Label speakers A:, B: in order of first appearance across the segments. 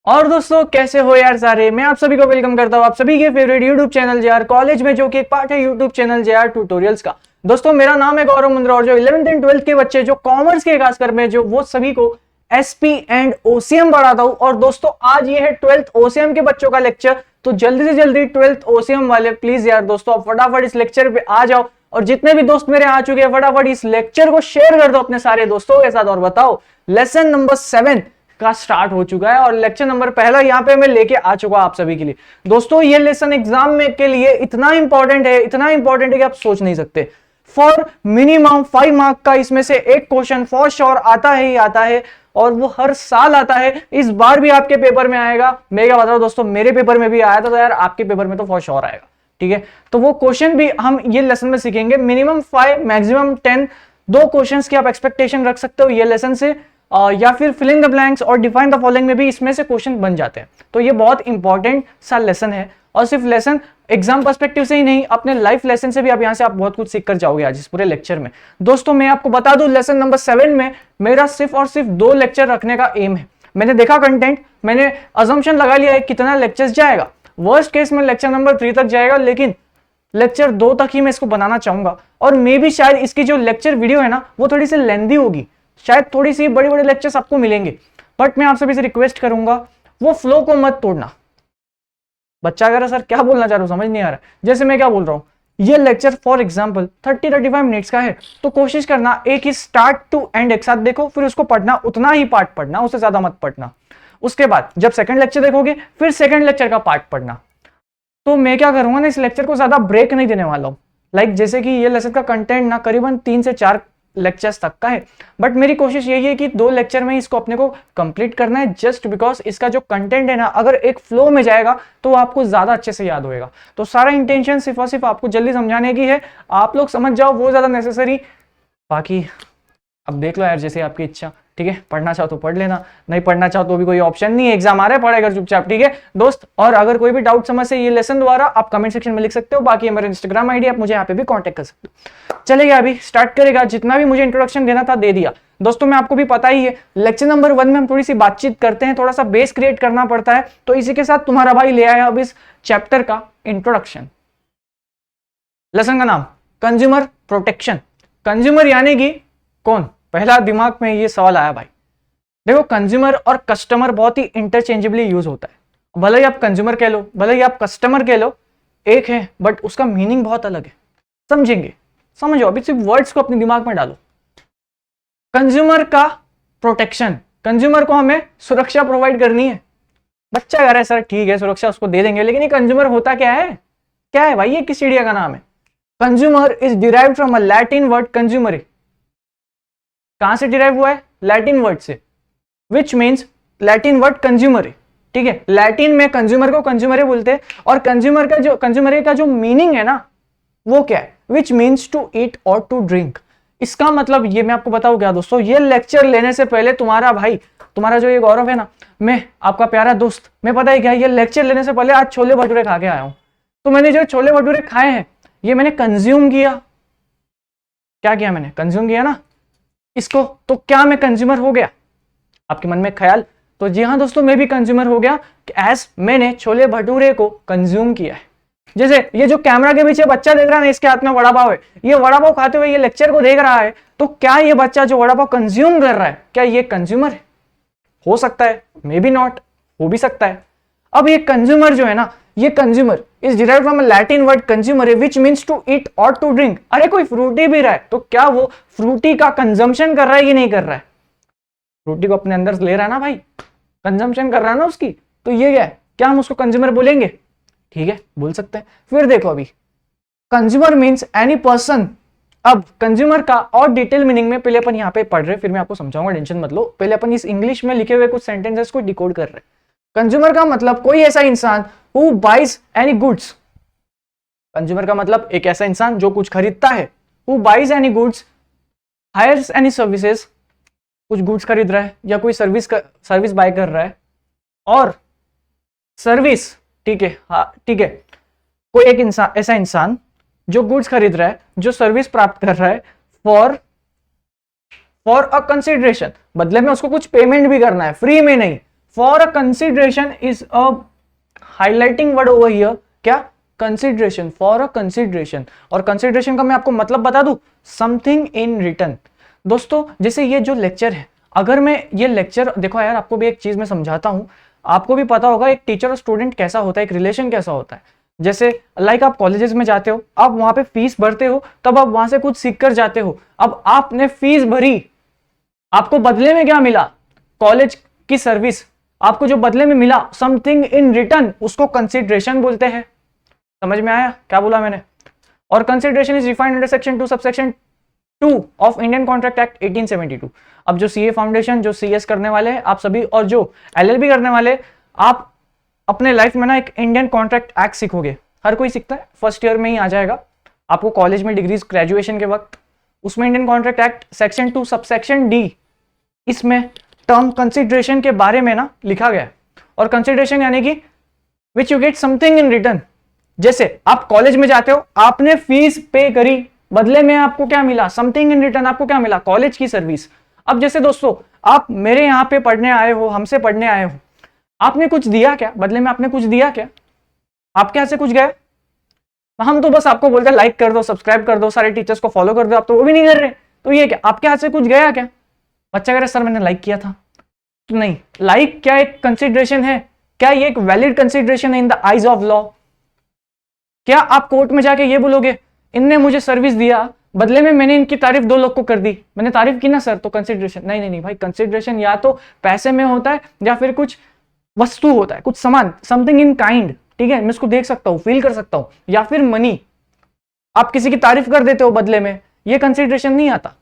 A: और दोस्तों कैसे हो यार सारे। मैं आप सभी को वेलकम करता हूं आप सभी के favourite YouTube channel JR college में, जो कि एक पार्ट है यूट्यूब चैनल जेआर ट्यूटोरियल्स का। दोस्तों मेरा नाम है गौरव मुंद्रा और जो 11th एंड 12th के बच्चे जो कॉमर्स के खासकर में जो वो सभी को एसपी एंड ओसीएम पढ़ाता हूं। और दोस्तों आज ये है 12th ओसीएम के बच्चों का लेक्चर, तो जल्दी से जल्दी 12th ओसीएम वाले प्लीज यार दोस्तों आप फटाफट इस लेक्चर पे आ जाओ। और जितने भी दोस्त मेरे आ चुके हैं फटाफट इस लेक्चर को शेयर कर दो अपने सारे दोस्तों के साथ। और बताओ लेसन नंबर 7 का स्टार्ट हो चुका है और लेक्चर नंबर पहला यहाँ पे मैं लेके आ चुका आप सभी के लिए। दोस्तों ये लेसन एग्जाम में के लिए इतना इंपॉर्टेंट है कि आप सोच नहीं सकते। फॉर मिनिमम 5 मार्क का इसमें से एक क्वेश्चन फॉर श्योर आता है ही आता है, और वो हर साल आता है। इस बार भी आपके पेपर में आएगा। मैं क्या बता रहा हूं दोस्तों, मेरे पेपर में भी आया था, तो यार आपके पेपर में तो फॉर श्योर आएगा। ठीक है, तो वो क्वेश्चन भी हम ये लेसन में सीखेंगे। मिनिमम 5 मैक्सिमम 10 दो क्वेश्चंस की आप एक्सपेक्टेशन रख सकते हो ये लेसन से, या फिर फिल इन द ब्लैंक्स और डिफाइन द फॉलोइंग में भी इसमें से क्वेश्चन बन जाते हैं। तो ये बहुत इंपॉर्टेंट सा लेसन है, और सिर्फ लेसन एग्जाम पर्सपेक्टिव से ही नहीं, अपने लाइफ लेसन से भी आप यहां से आप बहुत कुछ सीख कर जाओगे आज इस पूरे लेक्चर में। दोस्तों मैं आपको बता दूं लेसन नंबर 7 में मेरा सिर्फ और सिर्फ 2 लेक्चर रखने का एम है। मैंने देखा कंटेंट, मैंने अजम्पशन लगा लिया है कितना लेक्चर्स जाएगा। वर्स्ट केस में लेक्चर नंबर 3 तक जाएगा, लेकिन लेक्चर 2 तक ही मैं इसको बनाना चाहूंगा। और मे भी शायद इसकी जो लेक्चर वीडियो है ना वो थोड़ी सी लेंदी होगी, शायद थोड़ी सी बड़े बड़े लेक्चर्स आपको मिलेंगे, बट मैं आप सभी से रिक्वेस्ट करूंगा वो फ्लो को मत तोड़ना। बच्चा अगर सर क्या बोलना चाह रहा हूं समझ नहीं आ रहा, जैसे मैं क्या बोल रहा हूं, ये लेक्चर फॉर एग्जांपल 30-35 मिनट्स का है, तो कोशिश करना एक ही स्टार्ट टू एंड एक साथ देखो, फिर उसको पढ़ना उतना ही पार्ट पढ़ना, उससे ज्यादा मत पढ़ना। उसके बाद जब सेकंड लेक्चर देखोगे फिर सेकंड लेक्चर का पार्ट पढ़ना। तो मैं क्या करूंगा ना, इस लेक्चर को ज्यादा ब्रेक नहीं देने वाला हूं। लाइक जैसे कि ये लेसन का कंटेंट ना करीबन 3 से 4 लेक्चर्स तक का है, बट मेरी कोशिश यही है कि 2 लेक्चर में इसको अपने को कंप्लीट करना है, जस्ट बिकॉज इसका जो कंटेंट है ना अगर एक फ्लो में जाएगा तो आपको ज्यादा अच्छे से याद होएगा। तो सारा इंटेंशन सिर्फ और सिर्फ आपको जल्दी समझाने की है, आप लोग समझ जाओ वो ज्यादा नेसेसरी। बाकी अब देख लो यार जैसे आपकी इच्छा। ठीक है, पढ़ना चाहो तो पढ़ लेना, नहीं पढ़ना चाहो तो भी कोई ऑप्शन नहीं है, एग्जाम आ रहा है पढ़ेगा चुपचाप। ठीक है दोस्त, और अगर कोई भी डाउट समझ ये लेसन द्वारा आप कमेंट सेक्शन में लिख सकते हो। बाकी मेरा इंस्टाग्राम आईडी आप मुझे यहाँ पे भी कांटेक्ट कर सकते हो। चलेगा अभी स्टार्ट करेगा, जितना भी मुझे इंट्रोडक्शन देना था दे दिया। दोस्तों मैं आपको भी पता ही है लेक्चर नंबर 1 में हम थोड़ी सी बातचीत करते हैं, थोड़ा सा बेस क्रिएट करना पड़ता है, तो इसी के साथ तुम्हारा भाई ले आया अब इस चैप्टर का इंट्रोडक्शन। लेसन का नाम कंज्यूमर प्रोटेक्शन। कंज्यूमर यानी कि कौन, पहला दिमाग में ये सवाल आया भाई। देखो कंज्यूमर और कस्टमर बहुत ही इंटरचेंजेबली यूज होता है, भले ही आप कंज्यूमर कह लो भले ही आप कस्टमर कह लो, एक है बट उसका मीनिंग बहुत अलग है। समझेंगे, समझो अभी सिर्फ वर्ड्स को अपने दिमाग में डालो। कंज्यूमर का प्रोटेक्शन, कंज्यूमर को हमें सुरक्षा प्रोवाइड करनी है। बच्चा कह रहा है सर ठीक है सुरक्षा उसको दे देंगे, लेकिन ये कंज्यूमर होता क्या है, क्या है भाई, ये किस चिड़िया का नाम है। Consumer is derived from a Latin word कंज्यूमरे। कहां से डिराइव हुआ है, लैटिन वर्ड से, विच मीन्स लैटिन वर्ड कंज्यूमरे। ठीक है, लैटिन में कंज्यूमर को कंज्यूमरे बोलते हैं, और कंज्यूमरे का जो मीनिंग है ना वो क्या है, विच मीन्स टू ईट और टू ड्रिंक। इसका मतलब ये मैं आपको बताऊं क्या दोस्तों, ये लेक्चर लेने से पहले तुम्हारा भाई, तुम्हारा जो ये गौरव है ना, मैं आपका प्यारा दोस्त, मैं पता है क्या, ये लेक्चर लेने से पहले आज छोले भटूरे खा के आया हूं। तो मैंने जो छोले भटूरे खाए हैं ये मैंने कंज्यूम किया। क्या किया मैंने, कंज्यूम किया ना इसको, तो क्या मैं कंज्यूमर हो गया, आपके मन में ख्याल। तो जी हाँ दोस्तों, मैं भी कंज्यूमर हो गया एज मैंने छोले भटूरे को कंज्यूम किया है। जैसे ये जो कैमरा के पीछे बच्चा देख रहा है ना, इसके हाथ में वड़ा पाव है, ये वड़ा पाव खाते हुए ये लेक्चर को देख रहा है, तो क्या ये बच्चा जो वड़ा पाव कंज्यूम कर रहा है क्या ये कंज्यूमर है, हो सकता है, मे बी नॉट, हो भी सकता है। अब ये कंज्यूमर जो है ना, ये consumer is derived from a Latin word consumer which means to eat और टू ड्रिंक। अरे कोई फ्रूटी भी रहा है तो क्या वो फ्रूटी का कंजम्पशन कर रहा है कि नहीं कर रहा है, फ्रूटी को अपने अंदर ले रहा है ना भाई, कंजम्पशन कर रहा है ना उसकी, तो ये क्या है, क्या हम उसको कंज्यूमर बोलेंगे, ठीक है बोल सकते हैं। फिर देखो अभी कंज्यूमर मीन्स एनी पर्सन। अब कंज्यूमर का और डिटेल मीनिंग में पहले अपन यहाँ पे पढ़ रहे, फिर मैं आपको समझाऊंगा, टेंशन मत लो। पहले अपन इस इंग्लिश में लिखे हुए कुछ सेंटेंसेस को डिकोड कर रहे। कंज्यूमर का मतलब कोई ऐसा इंसान who buys any goods. Consumer का मतलब एक ऐसा इंसान जो कुछ खरीदता है, who buys any goods, hires any services, कुछ गुड्स खरीद रहा है या कोई सर्विस बाय कर रहा है, और सर्विस, ठीक है, हाँ ठीक है, कोई एक इंसान, ऐसा इंसान जो गुड्स खरीद रहा है, जो सर्विस प्राप्त कर रहा है फॉर अ कंसिडरेशन, बदले में उसको कुछ पेमेंट भी करना है, फ्री में नहीं, for a consideration is a highlighting word over here, क्या? Consideration, for a consideration. और कंसिडरेशन का मैं आपको मतलब बता दूं, समथिंग इन रिटर्न। दोस्तों जैसे ये जो लेक्चर है, अगर मैं ये लेक्चर, देखो यार आपको भी एक चीज मैं समझाता हूं, आपको भी पता होगा एक टीचर और स्टूडेंट कैसा होता है, एक रिलेशन कैसा होता है। जैसे लाइक आप कॉलेजेस में जाते हो, आप वहां पे फीस भरते हो, तब आप वहां से कुछ सीख कर जाते हो। अब आपने फीस भरी, आपको बदले में क्या मिला? कॉलेज की सर्विस। आपको जो बदले में मिला, समथिंग इन रिटर्न, उसको कंसिडरेशन बोलते हैं। समझ में आया क्या बोला मैंने? और consideration is defined under section 2 subsection 2 of Indian contract act 1872। अब जो सीए फाउंडेशन, जो सीएस करने वाले हैं आप सभी, और जो एलएलबी करने वाले, आप अपने लाइफ में ना एक इंडियन कॉन्ट्रैक्ट एक्ट सीखोगे। हर कोई सीखता है, फर्स्ट ईयर में ही आ जाएगा आपको कॉलेज में, डिग्रीज ग्रेजुएशन के वक्त। उसमें Indian contract act section 2 subsection D, इसमें टर्म कंसिडरेशन के बारे में ना लिखा गया है। और कंसिडरेशन यानी कि which you get something in return. जैसे आप कॉलेज में जाते हो, आपने फीस पे करी, बदले में आपको क्या मिला? Something in return. आपको क्या मिला? कॉलेज की सर्विस। अब जैसे दोस्तों आप मेरे यहां पे पढ़ने आए हो, हमसे पढ़ने आए हो, आपने कुछ दिया क्या बदले में? आपने कुछ दिया क्या? आपके यहां से कुछ गया? हम तो बस आपको बोलते हैं लाइक कर दो, सब्सक्राइब कर दो, सारे टीचर्स को फॉलो कर दो, आप तो वो भी नहीं कर रहे। तो ये क्या आपके हाथ से कुछ गया क्या? बच्चा कह रहा सर मैंने लाइक किया था। तो नहीं, लाइक क्या एक कंसिडरेशन है? क्या ये एक वैलिड कंसिडरेशन है in the eyes of law? क्या आप कोर्ट में जाके ये बोलोगे इनने मुझे सर्विस दिया, बदले में मैंने इनकी तारीफ 2 लोग को कर दी, मैंने तारीफ की ना सर तो कंसिडरेशन? नहीं नहीं नहीं भाई, कंसिडरेशन या तो पैसे में होता है या फिर कुछ वस्तु होता है, कुछ सामान, समथिंग इन काइंड। ठीक है, मैं इसको देख सकता हूं, फील कर सकता हूं, या फिर मनी, आप किसी की तारीफ कर देते हो बदले में, ये कंसिडरेशन नहीं आता।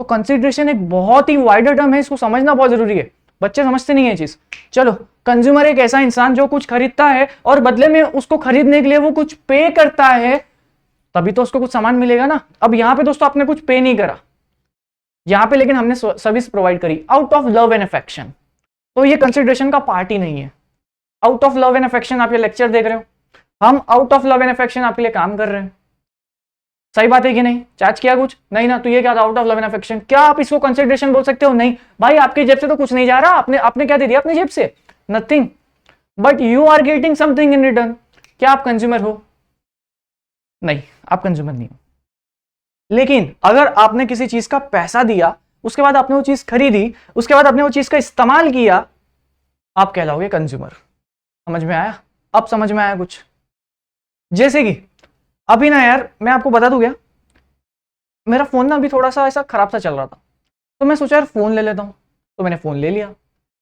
A: तो कंसिडरेशन एक बहुत ही वाइडर टर्म है, इसको समझना बहुत जरूरी है, बच्चे समझते नहीं है चीज। चलो, कंज्यूमर एक ऐसा इंसान जो कुछ खरीदता है और बदले में उसको खरीदने के लिए वो कुछ पे करता है, तभी तो उसको कुछ सामान मिलेगा ना। अब यहां पे दोस्तों आपने कुछ पे नहीं करा यहां पे, लेकिन हमने सर्विस प्रोवाइड करी out of love and affection, तो ये कंसिडरेशन का पार्ट ही नहीं है। Out of love and affection आप ये लेक्चर देख रहे हो, हम out of love and affection आपके लिए काम कर रहे हैं, सही बात है कि नहीं? चार्ज किया कुछ नहीं ना, तो ये क्या था? Out of love and affection. क्या आप इसको कंसिडरेशन बोल सकते हो? नहीं भाई, आपकी जेब से तो कुछ नहीं जा रहा, आपने क्या दे दिया अपनी जेब से? Nothing, but you are getting something in return. क्या आप कंज्यूमर हो? नहीं, आप कंज्यूमर नहीं हो। लेकिन अगर आपने किसी चीज का पैसा दिया, उसके बाद आपने वो चीज खरीदी, उसके बाद आपने वो चीज का इस्तेमाल किया, आप कहलाओगे कंज्यूमर। समझ में आया? अब समझ में आया कुछ? जैसे कि अभी ना यार मैं आपको बता दूं क्या, मेरा फोन ना अभी थोड़ा सा ऐसा खराब सा चल रहा था, तो मैं सोचा यार फोन ले लेता हूं, तो मैंने फोन ले लिया।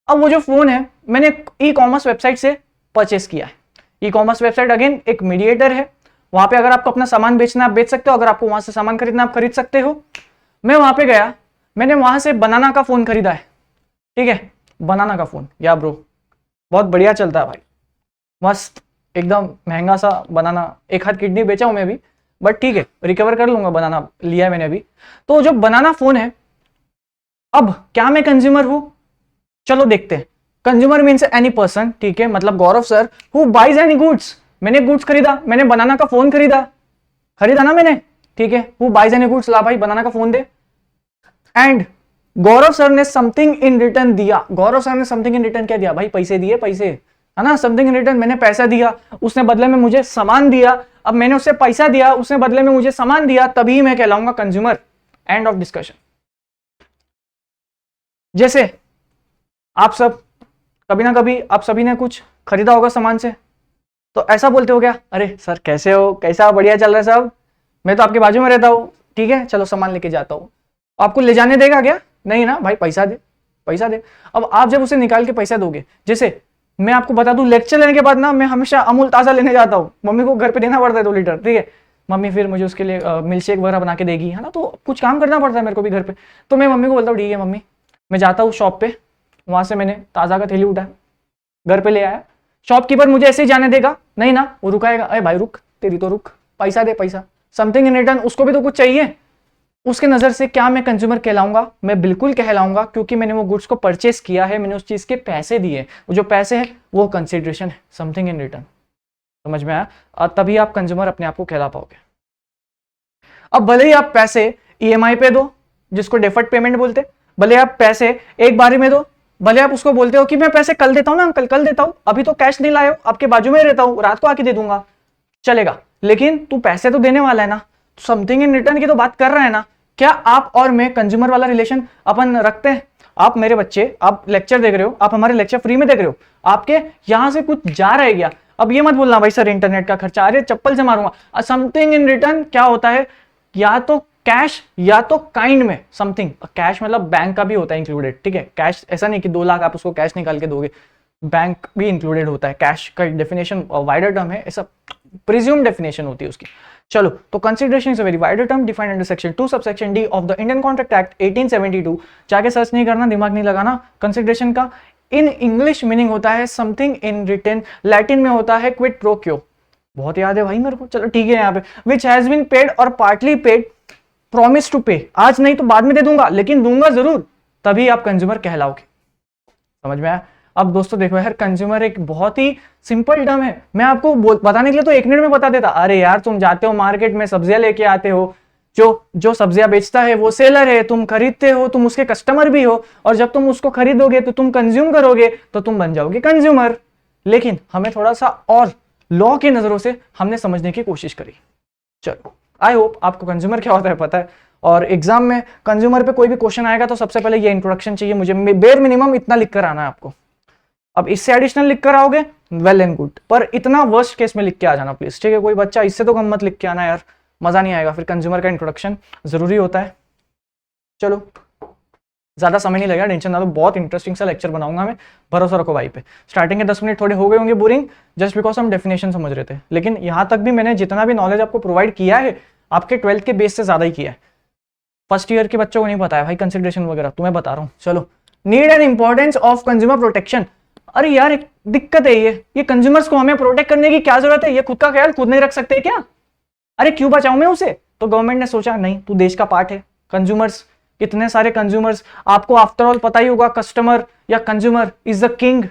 A: अब वो जो फोन है मैंने ई कॉमर्स वेबसाइट से परचेस किया है। ई कॉमर्स वेबसाइट अगेन एक मीडिएटर है, वहां पे अगर आपको अपना सामान बेचना आप बेच सकते हो, अगर आपको वहां से सामान खरीदना आप खरीद सकते हो। मैं वहां पे गया, मैंने वहां से बनाना का फोन खरीदा है। ठीक है, बनाना का फोन, या ब्रो बहुत बढ़िया चलता है भाई, मस्त एकदम महंगा सा बनाना। एक हाथ किडनी बेचा हूं मैं अभी, बट ठीक है रिकवर कर लूंगा, बनाना लिया है मैंने अभी। तो जो बनाना फोन है, अब क्या मैं कंज्यूमर हूं? चलो देखते हैं। कंज्यूमर मीन्स एनी पर्सन, ठीक है, मतलब Gaurav sir who buys any goods. मैंने गुड्स खरीदा, मैंने बनाना का फोन खरीदा ना मैंने, ठीक है, हु बाइज एनी गुड्स, ला भाई बनाना का phone they. And Gaurav sir ने समथिंग इन रिटर्न दिया। गौरव सर ने समथिंग इन रिटर्न क्या दिया भाई? पैसे दिए, पैसे, है ना, समथिंग इन रिटर्न। मैंने पैसा दिया, उसने बदले में मुझे सामान दिया। अब मैंने उससे पैसा दिया, उसने बदले में मुझे सामान दिया, तभी मैं कहलाऊंगा कंज्यूमर। End of discussion. जैसे आप सब कभी ना कभी आप सभी ने कुछ खरीदा होगा सामान से, तो ऐसा बोलते हो क्या, अरे सर कैसे हो, कैसा, बढ़िया चल रहा है सब, मैं तो आपके बाजू में रहता हूँ, ठीक है चलो सामान लेके जाता हूँ। आपको ले जाने देगा क्या? नहीं ना भाई, पैसा दे, पैसा दे। अब आप जब उसे निकाल के पैसा दोगे, जैसे मैं आपको बता दूं, लेक्चर लेने के बाद ना मैं हमेशा अमूल ताजा लेने जाता हूँ, मम्मी को घर पे देना पड़ता है 2 लीटर, ठीक है, मम्मी फिर मुझे उसके लिए मिल्क शेक वगैरह बना के देगी, है ना, तो कुछ काम करना पड़ता है मेरे को भी घर पे। तो मैं मम्मी को बोलता हूँ ठीक है मम्मी, मैं जाता हूँ शॉप पे, वहां से मैंने ताजा का थैली उठाया, घर पे ले आया। शॉपकीपर मुझे ऐसे ही जाने देगा? नहीं ना, वो रुकाएगा, अरे भाई रुक, तेरी तो रुक, पैसा दे, पैसा, समथिंग इन रिटर्न, उसको भी तो कुछ चाहिए। उसके नजर से क्या मैं कंज्यूमर कहलाऊंगा? मैं बिल्कुल कहलाऊंगा, क्योंकि मैंने वो गुड्स को परचेस किया है, मैंने उस चीज के पैसे दिए, वो जो पैसे हैं वो कंसिडरेशन है, समथिंग इन रिटर्न। समझ में आया? और तभी आप कंज्यूमर अपने आप को कहला पाओगे। अब भले ही आप पैसे ईएमआई पे दो, जिसको डेफर्ड पेमेंट बोलते, भले आप पैसे एक बारी में दो, भले आप उसको बोलते हो कि मैं पैसे कल देता हूं ना अंकल, कल देता हूं, अभी तो कैश नहीं लाए हो, आपके बाजू में ही रहता हूं, रात को आके दे दूंगा, चलेगा, लेकिन तू पैसे तो देने वाला है ना, समथिंग इन रिटर्न की तो बात कर रहा है ना। क्या आप और मैं कंज्यूमर वाला रिलेशन अपन रखते हैं? आप मेरे बच्चे, आप लेक्चर देख रहे हो, आप हमारे लेक्चर फ्री में देख रहे हो, आपके यहां से कुछ जा रहा है क्या? अब ये मत बोलना भाई सर इंटरनेट का खर्चा, अरे चप्पल से मारूंगा। समथिंग इन रिटर्न क्या होता है? या तो कैश या तो काइंड में समथिंग। कैश मतलब बैंक का भी होता है इंक्लूडेड, ठीक है, कैश ऐसा नहीं कि 2 लाख आप उसको कैश निकाल के दोगे, बैंक भी इंक्लूडेड होता है। कैश का डेफिनेशन वाइडर टर्म है, ऐसा प्रिज्यूम डेफिनेशन होती है उसकी। चलो, तो consideration is a very wider term defined under section 2 subsection D of the Indian contract act 1872। जाके सर्च नहीं करना, दिमाग नहीं लगाना। कंसिडरेशन का इन इंग्लिश मीनिंग होता है समथिंग इन रिटर्न, लैटिन में होता है क्विड प्रो क्यो। बहुत याद है भाई मेरे को, चलो ठीक है। यहाँ पे विच हैज बीन पेड और पार्टली पेड, प्रॉमिस टू पे, आज नहीं तो बाद में दे दूंगा, लेकिन दूंगा जरूर, तभी आप कंज्यूमर कहलाओगे। समझ में आया? अब दोस्तों देखो यार, कंज्यूमर एक बहुत ही सिंपल टर्म है। मैं आपको बताने के लिए तो 1 मिनट में बता देता। अरे यार, तुम जाते हो मार्केट में, सब्जियां लेके आते हो, जो सब्जियां बेचता है वो सेलर है, तुम खरीदते हो, तुम उसके कस्टमर भी हो, और जब तुम उसको खरीदोगे तो तुम कंज्यूम करोगे, तो तुम बन जाओगे कंज्यूमर। लेकिन हमें थोड़ा सा और लॉ की नजरों से हमने समझने की कोशिश करी। चलो, आई होप आपको कंज्यूमर क्या होता है पता है। और एग्जाम में कंज्यूमर पे कोई भी क्वेश्चन आएगा तो सबसे पहले ये इंट्रोडक्शन चाहिए मुझे, बेयर मिनिमम इतना लिख कर आना है आपको। अब इससे एडिशनल लिख कर आओगे वेल एंड गुड, पर इतना वर्स्ट केस में लिख के आ जाना प्लीज, ठीक है। कोई बच्चा इससे तो कम मत लिख के आना यार, मजा नहीं आएगा। फिर कंज्यूमर का इंट्रोडक्शन जरूरी होता है। चलो, ज्यादा समय नहीं लगेगा, टेंशन ना लो, बहुत इंटरेस्टिंग सा लेक्चर बनाऊंगा मैं, भरोसा रखो भाई पे। स्टार्टिंग के 10 मिनट थोड़े हो गए होंगे बोरिंग, जस्ट बिकॉज हम डेफिनेशन समझ रहे थे, लेकिन यहां तक भी मैंने जितना भी नॉलेज आपको प्रोवाइड किया है, आपके 12th के बेस से ज्यादा ही किया है। फर्स्ट ईयर के बच्चों को नहीं पता है भाई कंसिडरेशन वगैरह, तुम्हें बता रहा हूँ। चलो, need and importance of consumer protection. अरे यार, एक दिक्कत है ये कंज्यूमर्स को हमें प्रोटेक्ट करने की क्या जरूरत है? ये खुद का ख्याल खुद नहीं रख सकते क्या? अरे क्यों बचाऊं मैं उसे? तो गवर्नमेंट ने सोचा नहीं, तू देश का पार्ट है। कंज्यूमर्स, इतने सारे कंज्यूमर्स, आपको आफ्टर ऑल पता ही होगा, कस्टमर या consumer is the king.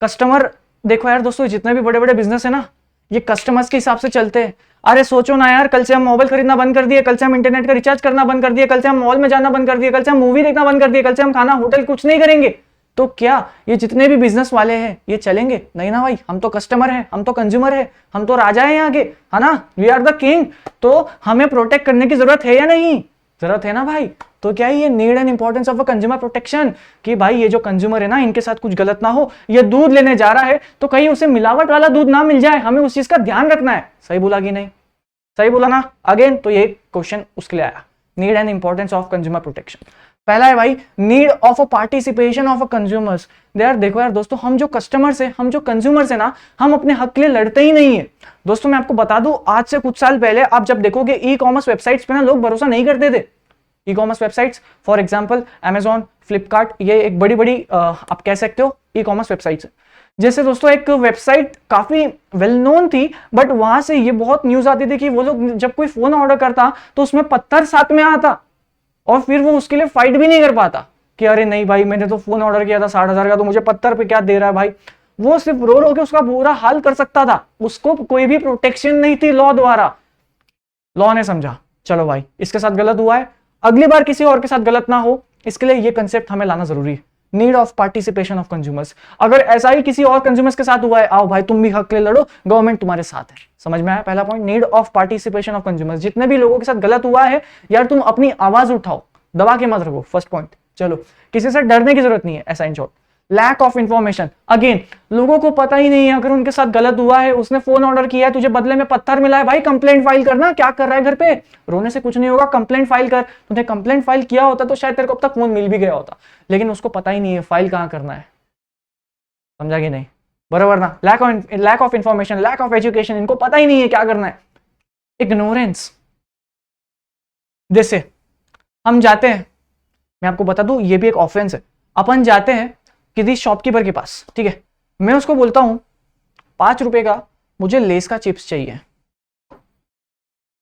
A: Customer, देखो यार दोस्तों, जितने भी बड़े बड़े बिजनेस है ना, ये कस्टमर्स के हिसाब से चलते हैं। अरे सोचो ना यार, कल से हम मोबाइल खरीदना बंद कर दिए, कल से हम इंटरनेट का रिचार्ज करना बंद कर दिए, कल से हम मॉल में जाना बंद कर दिए, कल से हम मूवी देखना बंद कर दिए, कल से हम खाना होटल कुछ नहीं करेंगे, तो क्या ये जितने भी बिजनेस वाले हैं ये चलेंगे? नहीं ना भाई, हम तो कस्टमर हैं, हम तो कंज्यूमर हैं, हम तो राजा हैं यहाँ के, है ना, वी आर द किंग। तो हमें प्रोटेक्ट करने की जरूरत है या नहीं? जरूरत है ना भाई। तो क्या है ये need and importance of a consumer protection, कि भाई ये जो कंज्यूमर है ना, इनके साथ कुछ गलत ना हो। ये दूध लेने जा रहा है तो कहीं उसे मिलावट वाला दूध ना मिल जाए, हमें उस चीज का ध्यान रखना है। सही बोला कि नहीं? सही बोला ना? अगेन, तो ये क्वेश्चन उसके लिए आया, need and importance of consumer protection. पहला है भाई, need of a participation of a consumers. यार देखो यार दोस्तों, हम जो कस्टमर्स है, हम जो कंज्यूमर्स है ना, हम अपने हक के लिए लड़ते ही नहीं है। दोस्तों मैं आपको बता दूं, आज से कुछ साल पहले आप जब देखोगे ई कॉमर्स वेबसाइट्स पे ना, लोग भरोसा नहीं करते थे। E commerce websites, for example Amazon, Flipkart, ये एक बड़ी बड़ी आप कह सकते हो ई कॉमर्स वेबसाइट्स। जैसे दोस्तों एक वेबसाइट काफी वेल नोन थी, बट वहां से ये बहुत न्यूज आती थी कि वो लोग जब कोई फोन ऑर्डर करता तो उसमें पत्थर साथ में आता, और फिर वो उसके लिए फाइट भी नहीं कर पाता कि अरे नहीं भाई, मैंने तो फोन ऑर्डर किया था 60,000 का, तो मुझे पत्थर पे क्या दे रहा है भाई। वो सिर्फ रो रो के उसका बुरा हाल कर सकता था, उसको कोई भी प्रोटेक्शन नहीं थी लॉ द्वारा। लॉ ने समझा चलो भाई इसके साथ गलत हुआ है, अगली बार किसी और के साथ गलत ना हो, इसके लिए ये कंसेप्ट हमें लाना जरूरी है, need of participation of consumers. अगर ऐसा ही किसी और कंज्यूमर्स के साथ हुआ है, आओ भाई तुम भी हक के लिए लड़ो, गवर्नमेंट तुम्हारे साथ है। समझ में आया पहला point, need of participation of consumers. जितने भी लोगों के साथ गलत हुआ है यार, तुम अपनी आवाज उठाओ, दबा के मत रखो। First point. चलो, किसी से डरने की जरूरत नहीं है, ऐसा in short. Lack of information, again लोगों को पता ही नहीं है, अगर उनके साथ गलत हुआ है, उसने फोन ऑर्डर किया है, तुझे बदले में पत्थर मिला है, भाई कंप्लेंट फाइल करना। क्या कर रहा है घर पे, रोने से कुछ नहीं होगा, कंप्लेंट फाइल कर। तूने कंप्लेंट फाइल किया होता तो शायद तेरे को अब तक फोन मिल भी गया होता, लेकिन उसको पता ही नहीं है फाइल कहां करना है। समझा कि नहीं? बराबर ना? Lack of information, lack of education, इनको पता ही नहीं है क्या करना है। इग्नोरेंस, जैसे हम जाते हैं, मैं आपको बता दूं ये भी एक ऑफेंस है। अपन जाते हैं किसी शॉपकीपर के पास, ठीक है, मैं उसको बोलता हूं 5 रुपए का मुझे लेस का चिप्स चाहिए।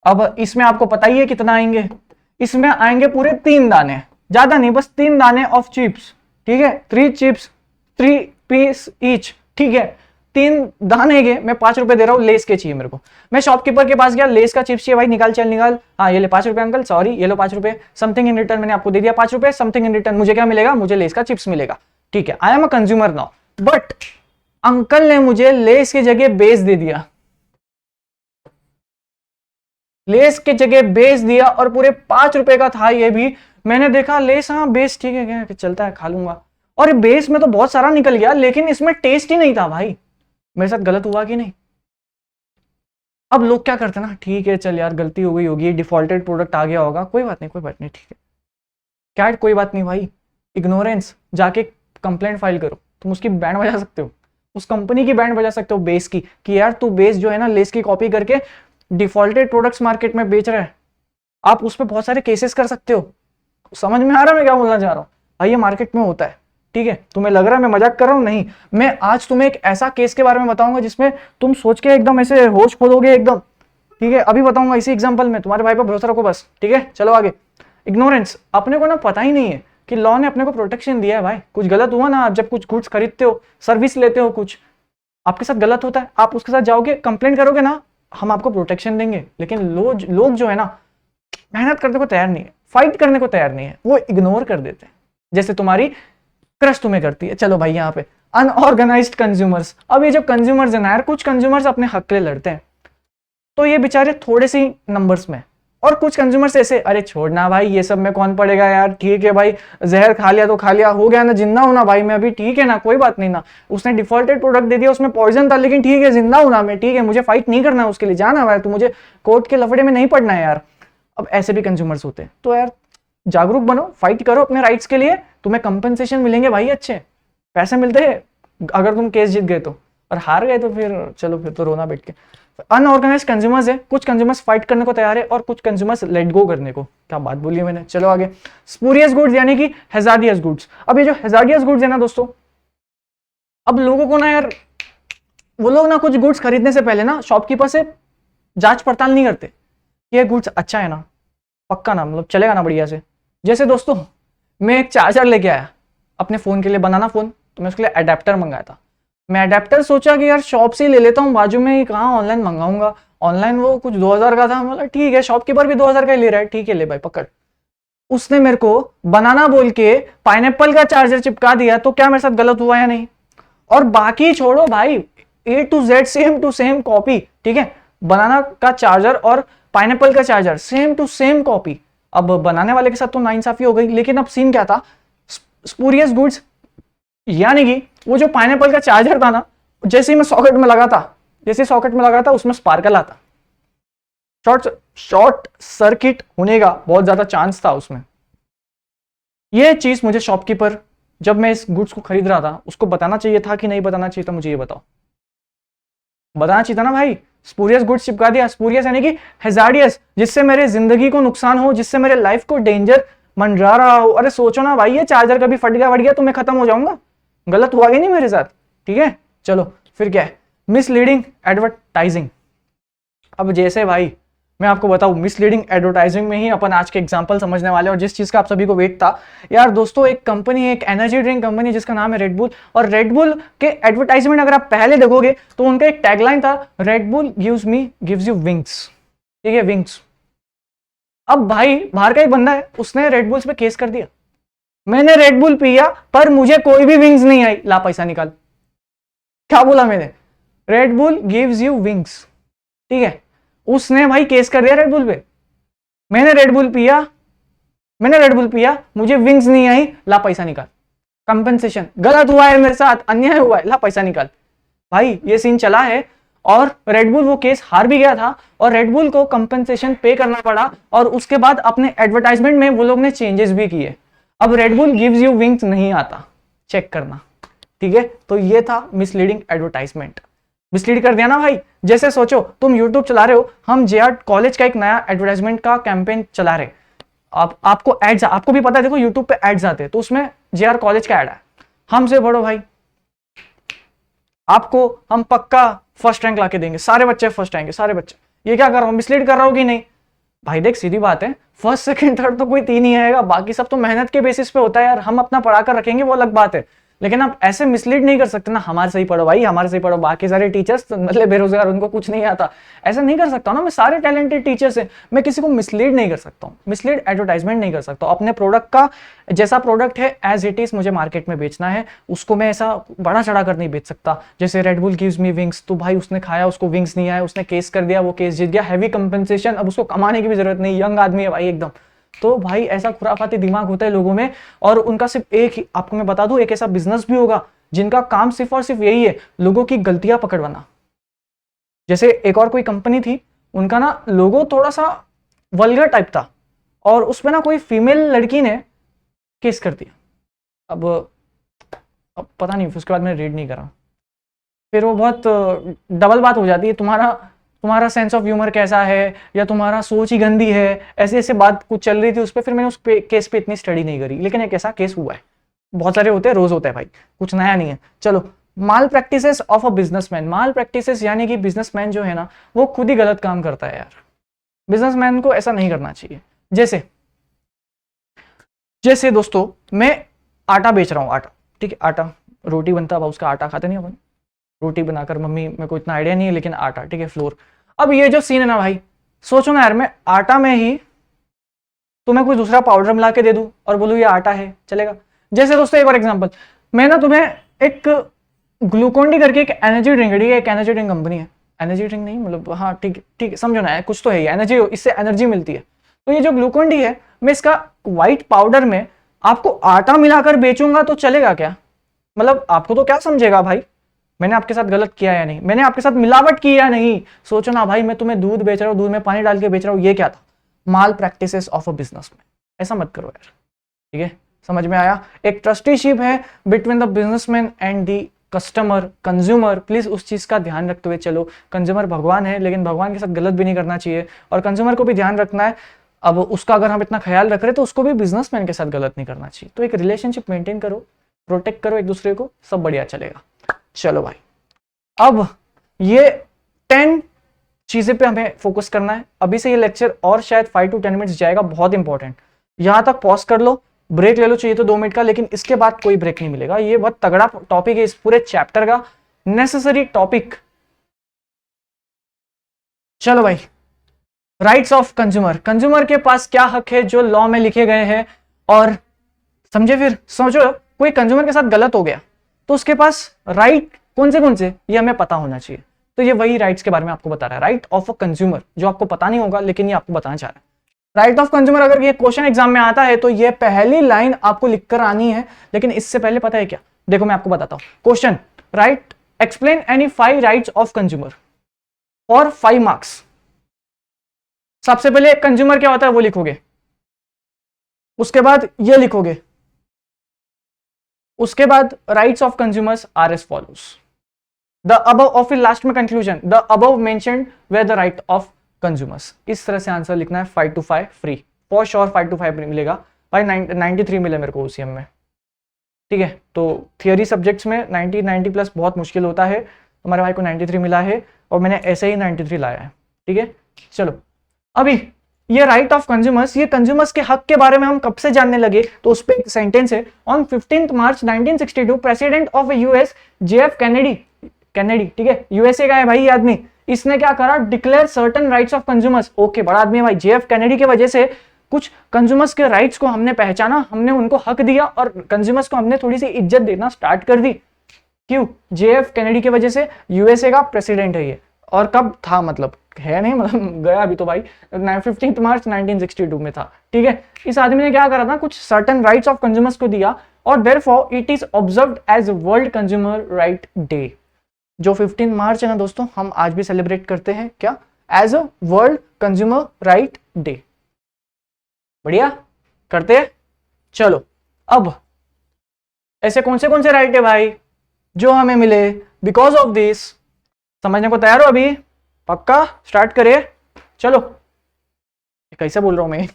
A: अब इसमें आपको पता ही है कितना आएंगे, इसमें आएंगे पूरे 3 दाने, ज्यादा नहीं, बस 3 दाने ऑफ चिप्स, ठीक है, 3 चिप्स 3 पीस ईच, ठीक है, 3 दाने के मैं 5 रुपए दे रहा हूँ, लेस के चाहिए मेरे को। मैं शॉपकीपर के पास गया, लेस का चिप्स चाहिए, भाई निकाल, चल निकाल, हाँ ये ले 5 रुपए अंकल, सॉरी ये लो 5 रुपए, समथिंग इन रिटर्न, मैंने आपको दे दिया 5 रुपए, समथिंग इन रिटर्न मुझे क्या मिलेगा, मुझे लेस का चिप्स मिलेगा, ठीक है, I am a consumer now, but uncle ने मुझे लेस की जगह बेस दे दिया, लेस की जगह बेस दिया और पूरे 5 रुपए का था ये भी। मैंने देखा लेस, हाँ बेस ठीक है, क्या चलता है, खा लूंगा। और बेस में तो बहुत सारा निकल गया, लेकिन इसमें टेस्ट ही नहीं था भाई। मेरे साथ गलत हुआ कि नहीं? अब लोग क्या करते हैं ना, ठीक है चल यार गलती हो गई होगी, डिफॉल्टेड प्रोडक्ट आ गया होगा, कोई बात नहीं कोई बात नहीं, ठीक है क्या कोई बात नहीं भाई, इग्नोरेंस, जाके कंप्लेंट फाइल करो, तुम उसकी बैंड बजा सकते हो, उस कंपनी की बैंड बजा सकते हो बेस की, कि यार तू बेस जो है ना लेस की कॉपी करके डिफॉल्टेड प्रोडक्ट्स मार्केट में बेच रहा है। आप उस पर बहुत सारे केसेस कर सकते हो। समझ में आ रहा है मैं क्या बोलना चाह रहा हूँ भाई? ये मार्केट में होता है, ठीक है? तुम्हें लग रहा है मैं मजाक कर रहा हूँ? नहीं, मैं आज तुम्हें एक ऐसा केस के बारे में बताऊंगा जिसमें तुम सोच के एकदम ऐसे होश खो दोगे एकदम, ठीक है? अभी बताऊंगा इसी एग्जांपल में, तुम्हारे भाई पर भरोसा रखो बस, ठीक है? चलो आगे। इग्नोरेंस, अपने को ना पता ही नहीं है कि लॉ ने अपने को प्रोटेक्शन दिया है भाई। कुछ गलत हुआ ना, आप जब कुछ गुड्स खरीदते हो, सर्विस लेते हो, कुछ आपके साथ गलत होता है, आप उसके साथ जाओगे कंप्लेंट करोगे ना, हम आपको प्रोटेक्शन देंगे। लेकिन लोग जो है ना मेहनत करने को तैयार नहीं है, फाइट करने को तैयार नहीं है, वो इग्नोर कर देते हैं, जैसे तुम्हारी क्रश तुम्हें करती है। चलो भाई यहाँ पे अनऑर्गेनाइज्ड कंज्यूमर्स। अब ये जो कंज्यूमर्स है ना यार, कुछ कंज्यूमर्स अपने हक के लिए लड़ते हैं, तो ये बेचारे थोड़े सी नंबर्स में, और कुछ कंज्यूमर्स ऐसे, अरे छोड़ना भाई ये सब में कौन पड़ेगा यार, ठीक है भाई जहर खा लिया तो खा लिया, हो गया ना, जिंदा हूं ना भाई मैं अभी, ठीक है ना, कोई बात नहीं ना, उसने डिफॉल्टेड प्रोडक्ट दे दिया, उसमें पॉइजन था, लेकिन ठीक है जिंदा हूं ना मैं, ठीक है मुझे फाइट नहीं करना उसके लिए, जाना भाई, तो मुझे कोर्ट के लफड़े में नहीं पड़ना है यार। अब ऐसे भी कंज्यूमर्स होते हैं, तो यार जागरूक बनो, फाइट करो अपने राइट्स के लिए, तुम्हें कंपनसेशन मिलेंगे भाई, अच्छे पैसे मिलते हैं अगर तुम केस जीत गए तो, और हार गए तो फिर चलो फिर तो रोना बैठ के। अनऑर्गेनाइज कंज्यूमर्स है, कुछ कंज्यूमर्स फाइट करने को तैयार है और कुछ कंज्यूमर्स लेट गो करने को। क्या बात बोली है मैंने? चलो आगे। स्पूरियस गुड्स यानी कि हैजार्डियस गुड्स। अब ये जो हैजार्डियस गुड्स है ना दोस्तों, अब लोगों को ना यार, वो लोग ना कुछ गुड्स खरीदने से पहले ना शॉपकीपर से जांच पड़ताल नहीं करते कि ये गुड्स अच्छा है ना, पक्का ना, मतलब चलेगा ना बढ़िया से। जैसे दोस्तों मैं एक चार्जर लेके आया अपने फोन के लिए, बनाना फोन, तो मैं उसके लिए अडेप्टर मंगाया था। मैं अडेप्टर सोचा कि यार शॉप से ही ले लेता हूँ, बाजू में ही कहाँ ऑनलाइन मंगाऊंगा, ऑनलाइन वो कुछ 2000 का था, मतलब ठीक है शॉपकीपर भी 2000 का ही ले रहा है, ठीक है ले भाई पकड़। उसने मेरे को बनाना बोल के पाइनएप्पल का चार्जर चिपका दिया, तो क्या मेरे साथ गलत हुआ या नहीं? और बाकी छोड़ो भाई, A to Z same to same copy, ठीक है? बनाना का चार्जर और पाइनएप्पल का charger same to same copy. अब बनाने वाले के साथ तो नाइंसाफी हो गई, लेकिन अब सीन क्या था, स्पूरियस गुड्स यानी कि वो जो पाइनएप्पल का चार्जर था ना, जैसे ही मैं सॉकेट में लगा था, जैसे सॉकेट में लगा था उसमें स्पार्कल आता, शॉर्ट सर्किट होने का बहुत ज्यादा चांस था उसमें। ये चीज मुझे शॉपकीपर, जब मैं इस गुड्स को खरीद रहा था, उसको बताना चाहिए था कि नहीं बताना चाहिए था? मुझे ये बताओ, बताना चाहिए था ना भाई। स्पूरियस गुड्स चिपका दिया, स्पूरियस यानी कि हैजार्डियस, जिससे मेरे जिंदगी को नुकसान हो, जिससे मेरे लाइफ को डेंजर मंडरा रहा हो। अरे सोचो ना भाई, ये चार्जर कभी फट गया तो मैं खत्म हो जाऊंगा, गलत हुआ कि नहीं मेरे साथ? ठीक है चलो फिर क्या है, मिसलीडिंग एडवर्टाइजिंग। अब जैसे भाई मैं आपको बताऊं, मिसलीडिंग एडवर्टाइजिंग में ही अपन आज के एग्जांपल समझने वाले, और जिस चीज का आप सभी को वेट था यार दोस्तों, एक कंपनी है, एक एनर्जी ड्रिंक कंपनी जिसका नाम है रेड बुल, और रेड बुल के एडवर्टाइजमेंट अगर आप पहले देखोगे तो उनका एक टैगलाइन था, red bull gives you wings, ठीक है विंग्स। अब भाई बाहर का एक बंदा है, उसने रेड बुल्स पे केस कर दिया, मैंने रेड बुल पिया पर मुझे कोई भी विंग्स नहीं आई, ला पैसा निकाल। क्या बोला मैंने? Red bull gives you wings, ठीक है? उसने भाई केस कर दिया रेड बुल पे, मैंने रेड बुल पिया मुझे विंग्स नहीं आई, ला पैसा निकाल, कंपनसेशन। गलत हुआ है मेरे साथ, अन्याय हुआ है, ला पैसा निकाल। भाई ये सीन चला है, और रेड बुल वो केस हार भी गया था, और रेड बुल को कंपनसेशन पे करना पड़ा, और उसके बाद अपने एडवर्टाइजमेंट में वो लोग ने चेंजेस भी किए। अब red bull gives you wings नहीं आता, चेक करना, ठीक है? तो ये था मिसलीडिंग एडवर्टाइजमेंट, मिसलीड कर दिया ना भाई। जैसे सोचो तुम यूट्यूब चला रहे हो, हम जेआर कॉलेज का एक नया एडवर्टाइजमेंट का कैंपेन चला रहे, आपको एड्स, आपको भी पता है देखो यूट्यूब पे एड्स आते हैं, तो उसमें जेआर कॉलेज का एड है, हमसे पढ़ो भाई, आपको हम पक्का फर्स्ट रैंक लाके देंगे, सारे बच्चे फर्स्ट आएंगे, सारे बच्चे। ये क्या कर रहा हूं, मिसलीड कर रहा हूं कि नहीं? भाई देख सीधी बात है, फर्स्ट सेकंड थर्ड तो कोई तीन ही आएगा, बाकी सब तो मेहनत के बेसिस पे होता है यार, हम अपना पढ़ा कर रखेंगे वो अलग बात है, लेकिन आप ऐसे मिसलीड नहीं कर सकते ना, हमारे से ही पढ़ो भाई, हमारे से ही पढ़ो, बाकी सारे टीचर्स मतलब बेरोजगार, उनको कुछ नहीं आता, ऐसा नहीं कर सकता ना मैं। सारे टैलेंटेड टीचर्स हैं, मैं किसी को मिसलीड नहीं कर सकता हूँ, मिसलीड एडवर्टाइजमेंट नहीं कर सकता हूँ। अपने प्रोडक्ट का जैसा प्रोडक्ट है एज इट इज मुझे मार्केट में बेचना है, उसको मैं ऐसा बड़ा चढ़ा कर नहीं बेच सकता। जैसे red bull gives me wings, तो भाई उसने खाया, उसको विंग्स नहीं आया, उसने केस कर दिया, वो केस जीत गया, हैवी कंपनसेशन, अब उसको कमाने की भी जरूरत नहीं, यंग आदमी है भाई एकदम। तो भाई ऐसा खुराफाती दिमाग होता है लोगों में, और उनका सिर्फ एक ही, आपको मैं बता दूं, एक ऐसा बिजनेस भी होगा जिनका काम सिर्फ और सिर्फ यही है, लोगों की गलतियां पकड़वाना। जैसे एक और कोई कंपनी थी, उनका ना लोगो थोड़ा सा वल्गर टाइप था, और उसमें ना कोई फीमेल लड़की ने केस कर दिया। अब पता नहीं, उसके बाद मैंने रीड नहीं करा, फिर वो बहुत डबल बात हो जाती है, तुम्हारा सेंस ऑफ ह्यूमर कैसा है, या तुम्हारा सोच ही गंदी है, ऐसे ऐसे बात कुछ चल रही थी उस पर। फिर मैंने उस केस पे इतनी स्टडी नहीं करी, लेकिन एक ऐसा केस हुआ है, बहुत सारे होते हैं, रोज होता है भाई, कुछ नया नहीं है। चलो, malpractices of a businessman. Malpractices यानी कि बिजनेसमैन जो है ना, वो खुद ही गलत काम करता है यार, बिजनेसमैन को ऐसा नहीं करना चाहिए। जैसे दोस्तों, मैं आटा बेच रहा हूँ, आटा, ठीक है, आटा रोटी बनता है, उसका आटा खाते नहीं अपन, रोटी बनाकर मम्मी, मेरे को इतना आइडिया नहीं है, लेकिन आटा, ठीक है, फ्लोर। अब ये जो सीन है ना भाई, सोचो ना यार, मैं आटा में ही तुम्हें कोई दूसरा पाउडर मिला के दे दूं और बोलूं ये आटा है, चलेगा? जैसे दोस्तों एक और एग्जांपल, मैं ना तुम्हें एक ग्लूकोन डी करके एक एनर्जी ड्रिंक है, एक एनर्जी ड्रिंक कंपनी है, एनर्जी ड्रिंक नहीं मतलब, हाँ ठीक ठीक, समझो ना, कुछ तो है ये एनर्जी, इससे एनर्जी मिलती है। तो ये जो ग्लूकोन डी है, मैं इसका व्हाइट पाउडर में आपको आटा मिलाकर बेचूंगा तो चलेगा क्या? मतलब आपको तो क्या समझेगा भाई, मैंने आपके साथ गलत किया या नहीं, मैंने आपके साथ मिलावट की या नहीं? सोचो ना भाई, मैं तुम्हें दूध बेच रहा हूँ, दूध में पानी डाल के बेच रहा हूँ, ये क्या था? माल प्रैक्टिसेस ऑफ अ बिजनेस में। ऐसा मत करो यार, ठीक है? समझ में आया? एक ट्रस्टीशिप है between the businessman and the customer, consumer. Please उस चीज का ध्यान रखते हुए चलो। कंज्यूमर भगवान है, लेकिन भगवान के साथ गलत भी नहीं करना चाहिए, और कंज्यूमर को भी ध्यान रखना है। अब उसका अगर हम इतना ख्याल रख रहे हैं, तो उसको भी बिजनेसमैन के साथ गलत नहीं करना चाहिए। तो एक रिलेशनशिप मेंटेन करो, प्रोटेक्ट करो एक दूसरे को, सब बढ़िया चलेगा। चलो भाई, अब ये 10 चीजें पे हमें फोकस करना है। अभी से ये लेक्चर और शायद 5 to 10 मिनट्स जाएगा, बहुत इंपॉर्टेंट। यहां तक पॉज कर लो, ब्रेक ले लो चाहिए तो 2 मिनट का, लेकिन इसके बाद कोई ब्रेक नहीं मिलेगा। ये बहुत तगड़ा टॉपिक है, इस पूरे चैप्टर का नेसेसरी टॉपिक। चलो भाई, राइट्स ऑफ कंज्यूमर। कंज्यूमर के पास क्या हक है जो लॉ में लिखे गए हैं, और समझे? फिर सोचो, कोई कंज्यूमर के साथ गलत हो गया तो उसके पास राइट कौन से ये हमें पता होना चाहिए। तो ये वही राइट्स के बारे में आपको बता रहा है, राइट ऑफ अ कंज्यूमर, जो आपको पता नहीं होगा लेकिन ये आपको बताना चाह रहा है। राइट ऑफ कंज्यूमर, अगर ये क्वेश्चन एग्जाम में आता है तो ये पहली लाइन आपको लिखकर आनी है। लेकिन इससे पहले पता है क्या, देखो मैं आपको बताता हूं question. Right, explain any 5 rights of consumer और 5 मार्क्स। सबसे पहले कंज्यूमर क्या होता है वो लिखोगे, उसके बाद ये लिखोगे, उसके बाद rights of consumers are as follows. The above, और फिर लास्ट में conclusion, the above mentioned were the right of consumers. इस तरह से आंसर लिखना है। 5 to 5 free, for sure 5 to 5 मिलेगा भाई। 93 मिले मेरे को ओसीएम में, ठीक है? तो थियरी सब्जेक्ट्स में 90 प्लस बहुत मुश्किल होता है, हमारे भाई को 93 मिला है, और मैंने ऐसे ही 93 लाया है, ठीक है? चलो, अभी ये राइट ऑफ कंज्यूमर्स, ये कंज्यूमर्स के हक के बारे में हम कब से जानने लगे? तो उस पर एक सेंटेंस है, on 15 March 1962 president of US JF Kennedy, ठीक है, यूएसए का है भाई ये आदमी, इसने क्या करा? Declare certain rights of consumers. Okay, बड़ा आदमी है भाई। जेएफ कैनेडी की वजह से कुछ कंज्यूमर्स के राइट्स को हमने पहचाना, हमने उनको हक दिया, और कंज्यूमर्स को हमने थोड़ी सी इज्जत देना स्टार्ट कर दी। क्यों? जेएफ कैनेडी की वजह से। यूएसए का प्रेसिडेंट है ये, और कब था मतलब है नहीं, मतलब गया अभी तो भाई, 15 मार्च 1962 में था, ठीक है? इस आदमी ने क्या करा था? कुछ सर्टेन राइट्स ऑफ कंज्यूमर्स को दिया, और therefore it is observed as world consumer right day. जो 15 मार्च है ना दोस्तों, हम आज भी सेलिब्रेट करते हैं क्या? As a world consumer right day. बढ़िया करते हैं। चलो, अब ऐसे कौन से राइट है भाई जो हमें मिले बिकॉज ऑफ दिस? समझने को तैयार हो अभी? पक्का? स्टार्ट करें? चलो, कैसे बोल रहा हूं मैं,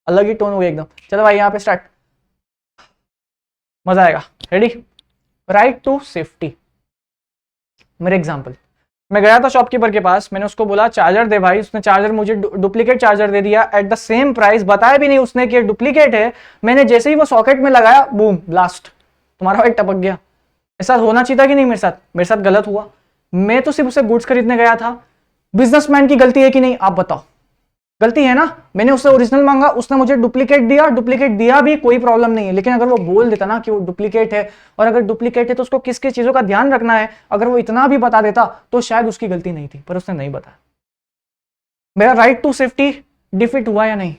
A: अलग ही टोन हो गया एकदम। चलो भाई, यहां पे स्टार्ट, मजा आएगा। रेडी? Right to safety. मेरे एग्जांपल, मैं गया था शॉपकीपर के पास, मैंने उसको बोला चार्जर दे भाई, उसने चार्जर मुझे डुप्लीकेट चार्जर दे दिया एट द सेम प्राइस, बताया भी नहीं उसने कि डुप्लीकेट है। मैंने जैसे ही वो सॉकेट में लगाया, बूम, ब्लास्ट, तुम्हारा भाई टपक गया। ऐसा होना चाहिए था कि नहीं मेरे साथ गलत हुआ। मैं तो सिर्फ उसे गुड्स खरीदने गया था। बिजनेसमैन की गलती है कि नहीं, आप बताओ? गलती है ना। मैंने उससे ओरिजिनल मांगा, उसने मुझे डुप्लीकेट दिया भी, कोई प्रॉब्लम नहीं है। लेकिन अगर वो बोल देता ना कि वो डुप्लीकेट है, और अगर डुप्लीकेट है तो उसको किस किस चीजों का ध्यान रखना है, अगर वो इतना भी बता देता तो शायद उसकी गलती नहीं थी, पर उसने नहीं बताया। मेरा राइट टू सेफ्टी डिफीट हुआ या नहीं?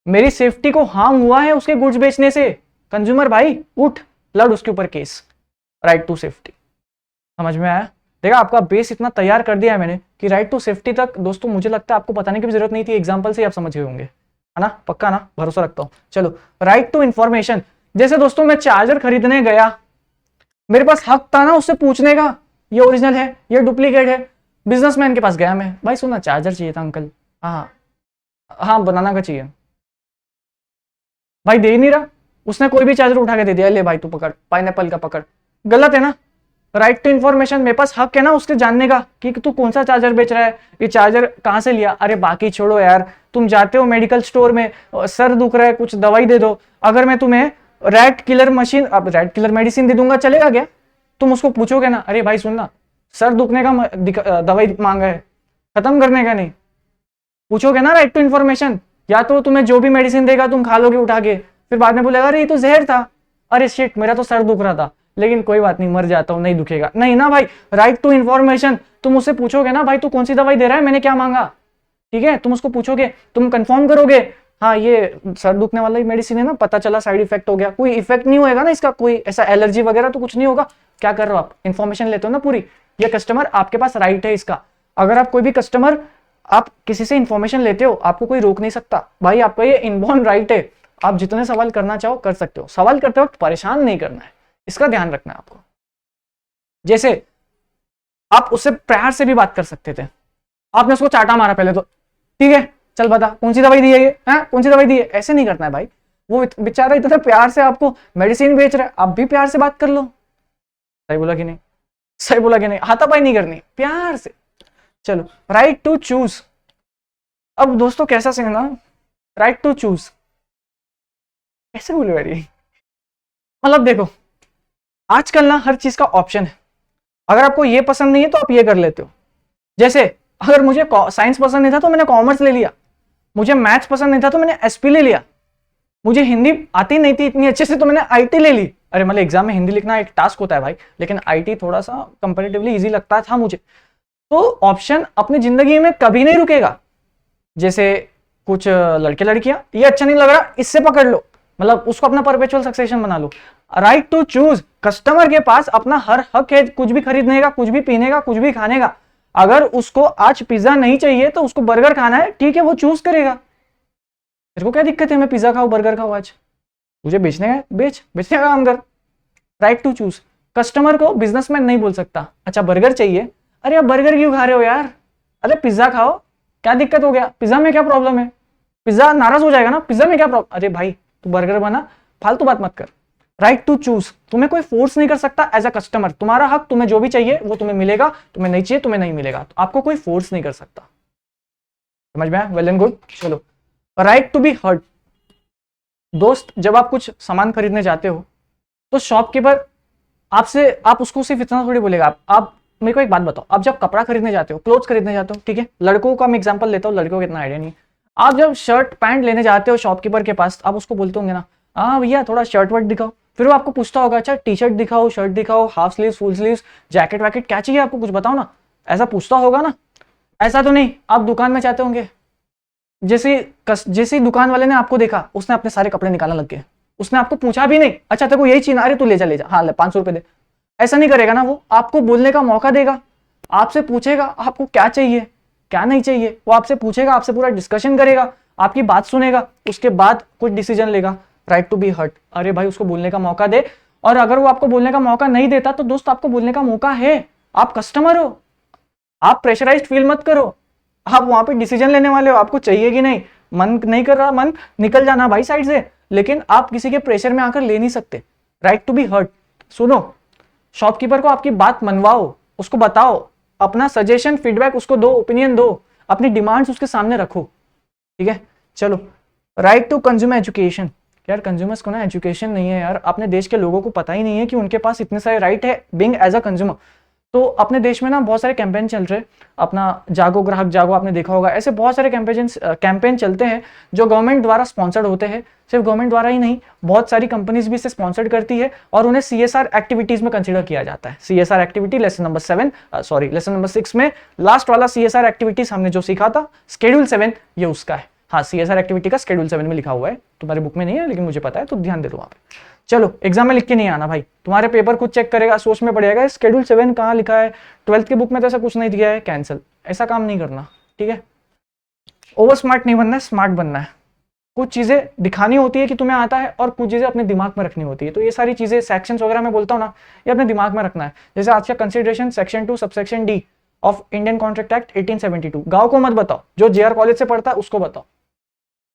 A: मेरी सेफ्टी को हार्म हुआ है उसके गुड्स बेचने से। कंज्यूमर भाई उठ, लड़ उसके ऊपर केस। राइट टू सेफ्टी समझ में आया? देखा, आपका बेस इतना तैयार कर दिया है मैंने कि राइट टू सेफ्टी तक दोस्तों मुझे लगता है आपको बताने की भी जरूरत नहीं थी, एग्जांपल से आप समझ गए होंगे, है ना? पक्का ना? भरोसा रखता हूं। चलो, राइट टू इंफॉर्मेशन। जैसे दोस्तों मैं चार्जर खरीदने गया, मेरे पास हक था ना उससे पूछने का, ये ओरिजिनल है, ये डुप्लीकेट है। बिजनेसमैन के पास गया मैं, भाई सुनना चार्जर चाहिए था अंकल। हाँ हाँ, बनाना का चाहिए। भाई दे ही नहीं रहा, उसने कोई भी चार्जर उठा के दे दिया, ले भाई तू पकड़, पाइनएप्पल का पकड़। गलत है ना? राइट टू इन्फॉर्मेशन, मेरे पास हक है ना उसके जानने का कि तू कौन सा चार्जर बेच रहा है, ये चार्जर कहाँ से लिया। अरे बाकी छोड़ो यार, तुम जाते हो मेडिकल स्टोर में, सर दुख रहा है कुछ दवाई दे दो, अगर मैं तुम्हें रैट किलर मेडिसिन दे दूंगा, चलेगा क्या? तुम उसको पूछोगे ना, अरे भाई सुनना, सर दुखने का दवाई मांगा है, खत्म करने का नहीं। पूछोगे ना राइट टू इन्फॉर्मेशन। या तो तुम्हें जो भी मेडिसिन देगा तुम खा लोगे उठा के, फिर बाद में बोलेगा अरे ये तो जहर था, अरे शिट मेरा तो सर दुख रहा था, लेकिन कोई बात नहीं, मर जाता हूं, नहीं दुखेगा। नहीं ना भाई, राइट टू इन्फॉर्मेशन। तुम उससे पूछोगे ना, भाई तू कौन सी दवाई दे रहा है, मैंने क्या मांगा, ठीक है? तुम उसको पूछोगे, तुम कंफर्म करोगे, हाँ ये सर दुखने वाला ही मेडिसिन है ना, पता चला साइड इफेक्ट हो गया, कोई इफेक्ट नहीं होएगा ना इसका, कोई ऐसा एलर्जी वगैरह तो कुछ नहीं होगा। क्या कर रहे हो आप? इन्फॉर्मेशन लेते हो ना पूरी। ये कस्टमर आपके पास राइट है इसका। अगर आप कोई भी कस्टमर, आप किसी से इंफॉर्मेशन लेते हो, आपको कोई रोक नहीं सकता भाई, आपका ये इनबॉर्न राइट है। आप जितने सवाल करना चाहो कर सकते हो, सवाल करते वक्त परेशान नहीं करना है, इसका ध्यान रखना है आपको। जैसे आप उससे प्यार से भी बात कर सकते थे, आपने उसको चाटा मारा पहले तो, ठीक है चल बता कौन सी दवाई दी है ये, कौन सी दवाई दी है, ऐसे नहीं करना है भाई। वो बेचारा इतना प्यार से आपको मेडिसिन बेच रहा है, आप भी प्यार से बात कर लो। सही बोला कि नहीं? सही बोला कि नहीं? हाथापाई नहीं करनी, प्यार से। चलो, राइट टू चूज। अब दोस्तों कैसा सीखना, राइट टू चूज कैसे बोले भाई? मतलब देखो, आजकल ना हर चीज का ऑप्शन है। अगर आपको ये पसंद नहीं है तो आप ये कर लेते हो। जैसे अगर मुझे साइंस पसंद नहीं था तो मैंने कॉमर्स ले लिया, मुझे मैथ्स पसंद नहीं था तो मैंने एसपी ले लिया, मुझे हिंदी आती नहीं थी इतनी अच्छे से तो मैंने आईटी ले ली। अरे मतलब एग्जाम में हिंदी लिखना एक टास्क होता है भाई, लेकिन आईटी थोड़ा सा कंपैरेटिवली इजी लगता था मुझे। तो ऑप्शन अपनी जिंदगी में कभी नहीं रुकेगा। जैसे कुछ लड़के लड़कियां, ये अच्छा नहीं लग रहा, इससे पकड़ लो, मतलब उसको अपना परपेचुअल सक्सेशन बना लो। राइट टू चूज, कस्टमर के पास अपना हर हक है, कुछ भी खरीदने का, कुछ भी पीने का, कुछ भी खाने का। अगर उसको आज पिज्जा नहीं चाहिए तो उसको बर्गर खाना है, ठीक है वो चूज करेगा। तेरे को क्या दिक्कत है मैं पिज्जा खाऊं बर्गर खाऊं, आज तुझे बेचने का बेचने का काम कर। राइट टू चूज, कस्टमर को बिजनेसमैन नहीं बोल सकता अच्छा बर्गर चाहिए, अरे आप बर्गर क्यों खा रहे हो यार, अरे पिज्जा खाओ, क्या दिक्कत हो गया, पिज्जा में क्या प्रॉब्लम है, पिज्जा नाराज हो जाएगा ना, पिज्जा में क्या प्रॉब्लम, अरे भाई तू बर्गर बना, फालतू बात मत कर। राइट टू चूज, तुम्हें कोई फोर्स नहीं कर सकता एज अ कस्टमर, तुम्हारा हक, तुम्हें जो भी चाहिए वो तुम्हें मिलेगा, तुम्हें नहीं चाहिए तुम्हें नहीं मिलेगा, तो आपको कोई फोर्स नहीं कर सकता। समझ में आया? Well and good. चलो, राइट टू बी हर्ड। दोस्त जब आप कुछ सामान खरीदने जाते हो तो शॉपकीपर आपसे, आप उसको सिर्फ इतना थोड़ी बोलेगा, आप मेरे को एक बात बताओ, आप जब कपड़ा खरीदने जाते हो, क्लोथ्स खरीदने जाते हो, ठीक है, लड़कों का मैं एग्जांपल लेता हूँ, लड़कों को इतना आइडिया नहीं है। आप जब शर्ट पैंट लेने जाते हो शॉपकीपर के पास, आप उसको बोलते होंगे ना, हाँ भैया थोड़ा शर्ट वर्ट दिखाओ, फिर वो आपको पूछता होगा अच्छा टी शर्ट दिखाओ, शर्ट दिखाओ, half sleeve, full sleeve, jacket वैकेट क्या चाहिए आपको, कुछ बताओ ना, ऐसा पूछता होगा ना? ऐसा तो नहीं। आप दुकान में जाते होंगे, जैसे दुकान वाले ने आपको देखा, उसने अपने सारे कपड़े निकालने लग गए, उसने आपको पूछा भी नहीं अच्छा तेरे को यही चाहिए, अरे तू ले जा हाँ ले 500 रुपए दे, ऐसा नहीं करेगा ना। वो आपको बोलने का मौका देगा, आपसे पूछेगा आपको क्या चाहिए क्या नहीं चाहिए, वो आपसे पूछेगा, आपसे पूरा डिस्कशन करेगा, आपकी बात सुनेगा, उसके बाद कुछ डिसीजन लेगा। राइट टू बी हर्ट, अरे भाई उसको बोलने का मौका दे, और अगर वो आपको बोलने का मौका नहीं देता तो दोस्त आपको बोलने का मौका है, आप कस्टमर हो, आप प्रेशराइज्ड फील मत करो, आप वहां पे डिसीजन लेने वाले हो, आपको चाहिए कि नहीं, मन नहीं कर रहा, मन निकल जाना भाई साइड से, लेकिन आप किसी के प्रेशर में आकर ले नहीं सकते। राइट टू बी हर्ट, सुनो, शॉपकीपर को आपकी बात मनवाओ, उसको बताओ, अपना सजेशन फीडबैक उसको दो, ओपिनियन दो, अपनी डिमांड्स उसके सामने रखो, ठीक है। चलो, राइट टू कंज्यूमर एजुकेशन, कि यार कंज्यूमर्स को ना एजुकेशन नहीं है यार, अपने देश के लोगों को पता ही नहीं है कि उनके पास इतने सारे राइट है बीइंग एज अ कंज्यूमर। तो अपने देश में ना बहुत सारे कैंपेन चल रहे हैं, अपना जागो ग्राहक जागो आपने देखा होगा, ऐसे बहुत सारे कैंपेन चलते हैं जो गवर्नमेंट द्वारा स्पॉन्सर्ड होते हैं। सिर्फ गवर्नमेंट द्वारा ही नहीं, बहुत सारी कंपनीज भी इसे स्पॉन्सर्ड करती है और उन्हें सीएसआर एक्टिविटीज में कंसीडर किया जाता है। सीएसआर एक्टिविटी लेसन नंबर 6 में लास्ट वाला सीएसआर एक्टिविटीज हमने जो सीखा था शेड्यूल 7, ये उसका है। हाँ, सीएसआर एक्टिविटी का शेड्यूल 7 में लिखा हुआ है, तुम्हारे बुक में नहीं है लेकिन मुझे पता है, तो ध्यान दे दो वहां पे। चलो एग्जाम में लिख के नहीं आना भाई, तुम्हारे पेपर खुद चेक करेगा, सोच में पड़ेगा शेड्यूल 7 कहाँ लिखा है, 12th की बुक में तो ऐसा कुछ नहीं दिया है, कैंसिल, ऐसा काम नहीं करना, ठीक है। ओवर स्मार्ट नहीं बनना है, स्मार्ट बनना है। कुछ चीजें दिखानी होती है कि तुम्हें आता है और कुछ चीजें अपने दिमाग में रखनी होती है, तो ये सारी चीजें सेक्शंस वगैरह मैं बोलता हूँ ना, ये अपने दिमाग में रखना है। जैसे आज का consideration section 2 subsection D of Indian contract act 1872, गाँव को मत बताओ, जो जेआर कॉलेज से पढ़ता है उसको बताओ,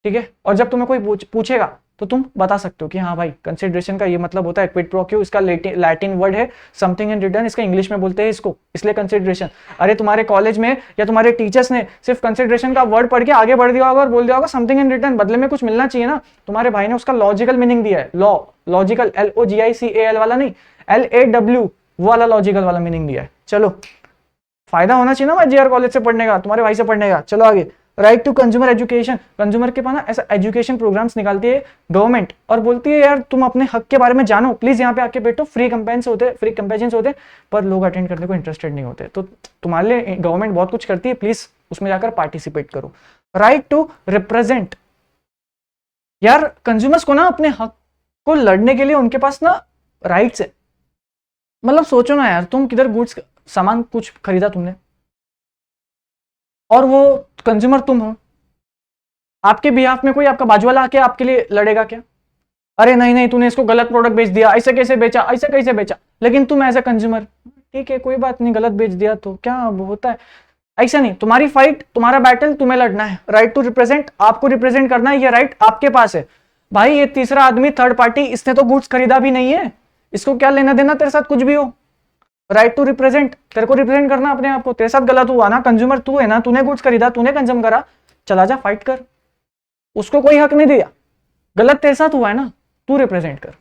A: ठीक है। और जब तुम्हें कोई पूछेगा तो तुम बता सकते हो कि हाँ भाई कंसिडरेशन का ये मतलब होता है क्विड प्रो क्यू, इसका लैटिन वर्ड है समथिंग इन रिटर्न, इसका इंग्लिश में बोलते हैं इसको, इसलिए कंसिडरेशन। अरे तुम्हारे कॉलेज में या तुम्हारे टीचर्स ने सिर्फ कंसिडरेशन का वर्ड पढ़ के आगे बढ़ दिया होगा और बोल दिया होगा समथिंग इन रिटर्न, बदले में कुछ मिलना चाहिए ना। तुम्हारे भाई ने उसका लॉजिकल मीनिंग दिया है, लॉजिकल LOGICAL वाला नहीं, LAW वाला लॉजिकल वाला मीनिंग दिया है। चलो फायदा होना चाहिए ना भाई जेआर कॉलेज से पढ़ने का, तुम्हारे भाई से पढ़ने का। चलो आगे, right to consumer education. Consumer के पास ना ऐसा एजुकेशन प्रोग्राम्स निकालती है गवर्नमेंट और बोलती है यार तुम अपने हक के बारे में जानो, प्लीज यहाँ पे आके बैठो, फ्री कंपेन्स होते, पर लोग अटेंड करने को इंटरेस्टेड नहीं होते। तो तुम्हारे लिए गवर्नमेंट बहुत कुछ करती है, प्लीज उसमें जाकर पार्टिसिपेट करो। राइट टू रिप्रेजेंट, यार कंज्यूमर्स को ना अपने हक को लड़ने के लिए उनके पास ना राइट्स है। मतलब सोचो ना यार, तुम किधर गुड्स सामान कुछ खरीदा तुमने और वो कंज्यूमर तुम हो, आपके बिहाफ में कोई आपका बाजू वाला आके आपके लिए लड़ेगा क्या? अरे नहीं तूने इसको गलत प्रोडक्ट बेच दिया, ऐसे कैसे बेचा, लेकिन तुम एज ए कंज्यूमर ठीक है कोई बात नहीं, गलत बेच दिया तो क्या होता है, ऐसा नहीं। तुम्हारी फाइट, तुम्हारा बैटल तुम्हें लड़ना है। राइट टू रिप्रेजेंट, आपको रिप्रेजेंट करना है, ये राइट आपके पास है। भाई ये तीसरा आदमी थर्ड पार्टी, इसने तो गुड्स खरीदा भी नहीं है, इसको क्या लेना देना तेरे साथ कुछ भी हो। राइट टू रिप्रेजेंट, तेरे को रिप्रेजेंट करना अपने आप को, तेरे साथ गलत हुआ ना, कंज्यूमर तू है ना, तूने गुड्स खरीदा, तूने कंज्यूम करा, चला जा फाइट कर, उसको कोई हक नहीं दिया, गलत तेरे साथ हुआ है ना, तू रिप्रेजेंट कर।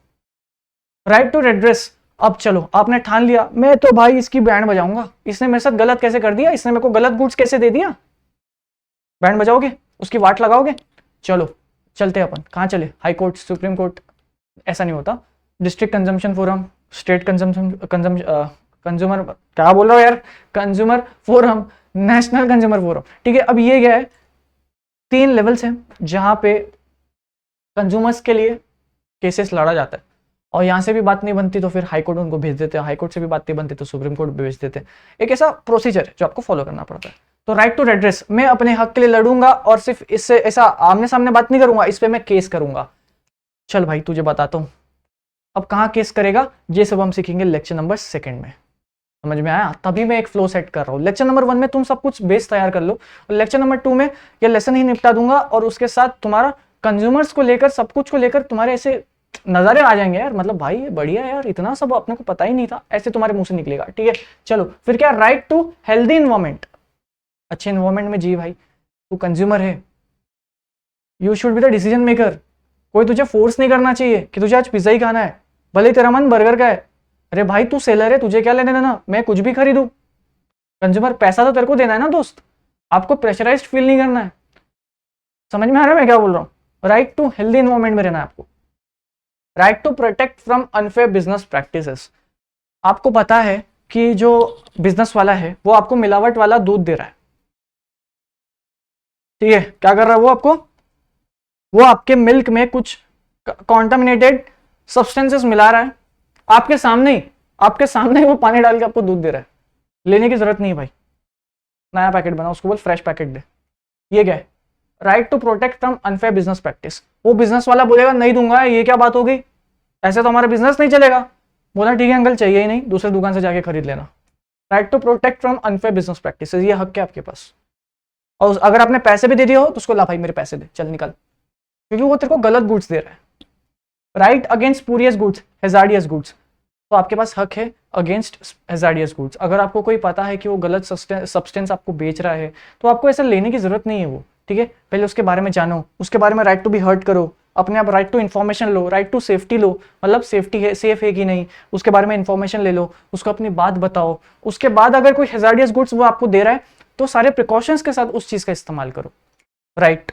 A: राइट टू रेड्रेस, अब चलो आपने ठान लिया मैं तो भाई इसकी बैंड बजाऊंगा, इसने मेरे साथ गलत कैसे कर दिया, इसने मेरे को गलत गुड्स कैसे दे दिया, बैंड बजाओगे, उसकी वाट लगाओगे। चलो चलते अपन, कहाँ चले, हाई कोर्ट, सुप्रीम कोर्ट, ऐसा नहीं होता, district consumption forum, state consumer क्या बोल रहा हूँ यार, consumer forum, national consumer forum, ठीक है। अब ये क्या है, 3 लेवल्स हैं जहां पे कंज्यूमर्स के लिए केसेस लड़ा जाता है, और यहां से भी बात नहीं बनती तो फिर हाई कोर्ट उनको भेज देते हैं, हाई कोर्ट से भी बात नहीं बनती तो सुप्रीम कोर्ट भेज देते हैं। एक ऐसा प्रोसीजर है जो आपको फॉलो करना पड़ता है। तो राइट टू रेड्रेस, मैं अपने हक के लिए लड़ूंगा और सिर्फ इससे ऐसा आमने सामने बात नहीं करूंगा, इस पे मैं केस करूंगा। चल भाई तुझे बताता हूँ, अब कहाँ केस करेगा, ये सब हम सीखेंगे लेक्चर नंबर 2 में, समझ में आया? तभी मैं एक फ्लो सेट कर रहा हूँ। लेक्चर नंबर 1 में तुम सब कुछ बेस तैयार कर लो, और लेक्चर नंबर 2 में ये लेसन ही निपटा दूंगा, और उसके साथ तुम्हारा कंज्यूमर्स को लेकर, सब कुछ को लेकर तुम्हारे ऐसे नजारे आ जाएंगे यार, मतलब भाई बढ़िया यार, इतना सब अपने को पता ही नहीं था, ऐसे तुम्हारे मुंह से निकलेगा, ठीक है। चलो फिर क्या, राइट टू हेल्दी इन्वायरमेंट, अच्छे इन्वायरमेंट में जी भाई, तू कंज्यूमर है, you should be the decision maker, कोई तुझे फोर्स नहीं करना चाहिए कि तुझे आज पिज्जा ही खाना है, भले तेरा मन बर्गर का है। अरे भाई तू सेलर है, तुझे क्या लेने देना, मैं कुछ भी खरीदूं, कंज्यूमर पैसा तो तेरे को देना है ना दोस्त, आपको प्रेशराइज्ड फील नहीं करना है। समझ में आ रहा है मैं क्या बोल रहा हूँ? राइट टू हेल्दी इन्वायरमेंट में रहना है आपको। Right to protect from unfair business practices, आपको पता है कि जो बिजनेस वाला है वो आपको मिलावट वाला दूध दे रहा है, ठीक है, क्या कर रहा है वो आपके मिल्क में कुछ कॉन्टामिनेटेड सब्सटेंसेस मिला रहा है, आपके सामने ही वो पानी डाल के आपको दूध दे रहा है, लेने की जरूरत नहीं है भाई, नया पैकेट बना, उसको बोल फ्रेश पैकेट दे। ये क्या है, right to protect from unfair business practice. वो बिजनेस वाला बोलेगा नहीं दूंगा, ये क्या बात हो गई, ऐसे तो हमारा बिजनेस नहीं चलेगा, बोला ठीक है अंकल चाहिए ही नहीं, दूसरे दुकान से जाके खरीद लेना। Right to protect from unfair business practice, ये हक है आपके पास, और अगर आपने पैसे भी दे दिए हो तो उसको ला भाई मेरे पैसे दे, चल निकल, क्योंकि वो तेरे को गलत गुड्स दे रहा है। Right against spurious goods, hazardous goods, तो आपके पास हक है अगेंस्ट हैजार्डियस गुड्स। अगर आपको कोई पता है कि वो गलत सब्सटेंस आपको बेच रहा है तो आपको ऐसा लेने की जरूरत नहीं है वो, ठीक है, पहले उसके बारे में जानो, उसके बारे में राइट टू बी हर्ट करो, अपने आप राइट टू इन्फॉर्मेशन लो, राइट टू सेफ्टी लो, मतलब सेफ्टी है, सेफ है कि नहीं उसके बारे में इन्फॉर्मेशन ले लो, उसको अपनी बात बताओ। उसके बाद अगर कोई हैजार्डियस गुड्स वो आपको दे रहा है तो सारे प्रिकॉशंस के साथ उस चीज का इस्तेमाल करो, राइट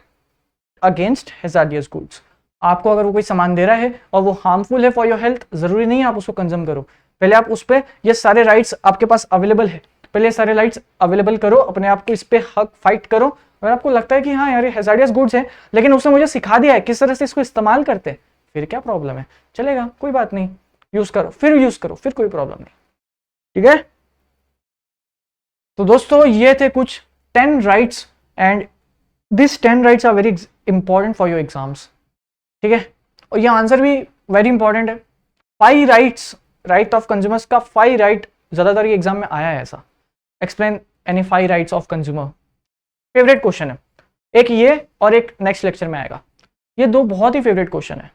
A: अगेंस्ट हैजार्डियस गुड्स। आपको अगर वो कोई सामान दे रहा है और वो हार्मफुल है फॉर योर हेल्थ, जरूरी नहीं है आप उसको कंज्यूम करो। पहले आप उस पर ये सारे राइट्स आपके पास अवेलेबल है, पहले सारे राइट्स अवेलेबल करो, अपने आप को इस पे हक फाइट करो। अगर आपको लगता है कि हाँ यार ये हैजार्डियस गुड्स है लेकिन उसने मुझे सिखा दिया है किस तरह से इसको इस्तेमाल करते हैं, फिर क्या प्रॉब्लम है, चलेगा, कोई बात नहीं, यूज करो, फिर कोई प्रॉब्लम नहीं, ठीक है। तो दोस्तों ये थे कुछ 10 rights and this 10 rights are very important for your exams, ठीक है। और ये आंसर भी वेरी इंपॉर्टेंट है। 5 राइट्स, राइट ऑफ कंज्यूमर्स का 5 राइट ज्यादातर ये एग्जाम में आया है ऐसा। Explain any 5 rights of consumer, favourite question है, एक ये और एक नेक्स्ट लेक्चर में आएगा। ये 2 बहुत ही फेवरेट क्वेश्चन है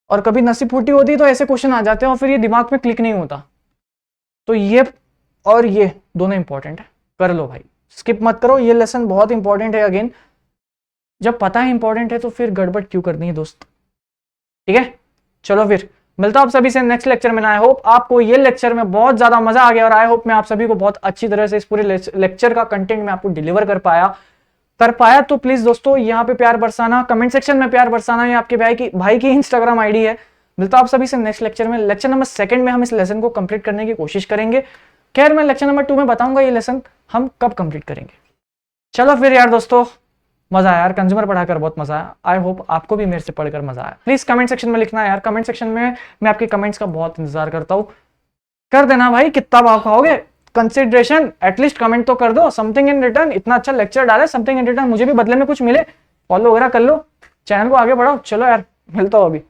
A: और कभी नसीब फूटी होती है तो ऐसे क्वेश्चन आ जाते हैं और फिर ये दिमाग में क्लिक नहीं होता। तो ये और ये दोनों इंपॉर्टेंट है, कर लो भाई, स्किप मत करो, ये लेसन बहुत इंपॉर्टेंट है। अगेन जब पता है इंपॉर्टेंट है तो फिर गड़बड़ क्यों करनी है दोस्त, ठीक है। चलो फिर मिलता हूं आप सभी से नेक्स्ट लेक्चर में। आई होप आपको ये लेक्चर में बहुत ज्यादा मजा आ गया और आई होप मैं आप सभी को बहुत अच्छी तरह से इस पूरे लेक्चर का कंटेंट मैं आपको डिलीवर कर पाया। तो प्लीज दोस्तों यहाँ पे प्यार बरसाना, कमेंट सेक्शन में प्यार बरसाना, ये आपके भाई की इंस्टाग्राम आईडी है। मिलता आप सभी से नेक्स्ट लेक्चर में। लेक्चर नंबर 2 में हम इस लेसन को कंप्लीट करने की कोशिश करेंगे। खैर मैं लेक्चर नंबर 2 में बताऊंगा ये लेसन हम कब कंप्लीट करेंगे। चलो फिर यार दोस्तों, मजा आया यार, कंज्यूमर पढ़ाकर बहुत मजा आया। आई होप आपको भी मेरे से पढ़कर मजा आया। प्लीज कमेंट सेक्शन में लिखना है यार, कमेंट सेक्शन में मैं आपके कमेंट्स का बहुत इंतजार करता हूँ। कर देना भाई, कितना भाव खाओगे, कंसिडरेशन एटलीस्ट कमेंट तो कर दो, समथिंग इन रिटर्न। इतना अच्छा लेक्चर डाले, समथिंग इन रिटर्न मुझे भी बदले में कुछ मिले, फॉलो वगैरह कर लो, चैनल को आगे बढ़ाओ। चलो यार मिलता हूँ अभी।